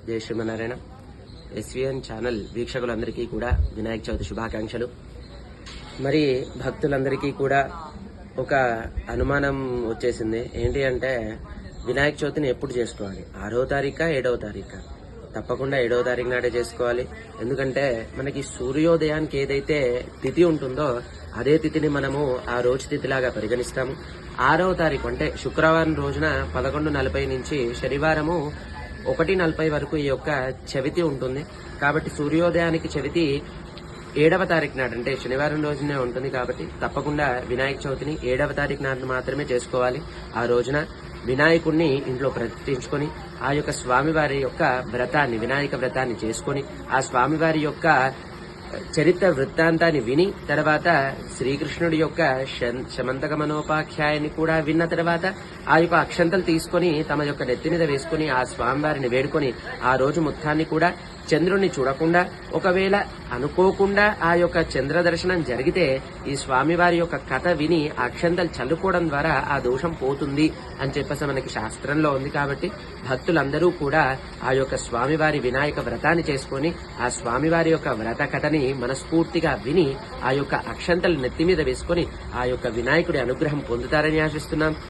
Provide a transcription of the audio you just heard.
జై Srimannarayana. SVN channel వీక్షకులందరికీ కూడా వినాయక చవితి శుభాకాంక్షలు. మరి భక్తులందరికీ కూడా ఒక అనుమానం వచ్చేసింది. ఏంటి అంటే వినాయక చవితిని ఎప్పుడు చేసుకోవాలి? 6వ తారీఖా 7వ తారీఖా? తప్పకుండా 7వ తారీఖు నాడే చేసుకోవాలి. ఎందుకంటే మనకి సూర్యోదయానికి ఏదైతే తిథి ఉంటుందో అదే తిథిని మనము ఆ రోజు తిథిలాగా పరిగణిస్తాము. 6వ తారీఖు అంటే శుక్రవారం రోజున 11:40 నుంచి శనివారము 1:40 వరకు ఈ యొక్క చవితి ఉంటుంది. కాబట్టి సూర్యోదయానికి చవితి 7వ తారీఖు నాడు అంటే శనివారం రోజునే ఉంటుంది. కాబట్టి తప్పకుండా వినాయక చవితిని 7వ తారీఖు నాడు మాత్రమే చేసుకోవాలి. ఆ రోజున వినాయకుడిని ఇంట్లో ప్రతిష్ఠించుకొని ఆ యొక్క స్వామివారి యొక్క వ్రతాన్ని, వినాయక వ్రతాన్ని చేసుకొని ఆ స్వామివారి యొక్క చరిత్ర వృత్తాంతాన్ని విని తర్వాత శ్రీకృష్ణుడి యొక్క శమంతకమనోపాఖ్యాయాన్ని కూడా విన్న తర్వాత ఆ యొక్క అక్షంతలు తీసుకొని తమ యొక్క నెత్తి మీద వేసుకుని ఆ స్వామివారిని వేడుకొని ఆ రోజు మొత్తాన్ని కూడా చంద్రుణ్ణి చూడకుండా, ఒకవేళ అనుకోకుండా ఆ యొక్క చంద్ర దర్శనం జరిగితే ఈ స్వామివారి యొక్క కథ విని అక్షంతలు చల్లుకోవడం ద్వారా ఆ దోషం పోతుంది అని చెప్పేసి మనకి శాస్త్రంలో ఉంది. కాబట్టి భక్తులందరూ కూడా ఆ యొక్క స్వామివారి వినాయక వ్రతాన్ని చేసుకొని ఆ స్వామివారి యొక్క వ్రత కథని మనస్ఫూర్తిగా విని ఆ యొక్క అక్షంతలు నెత్తి మీద వేసుకొని ఆ యొక్క వినాయకుడి అనుగ్రహం పొందుతారని ఆశిస్తున్నాం.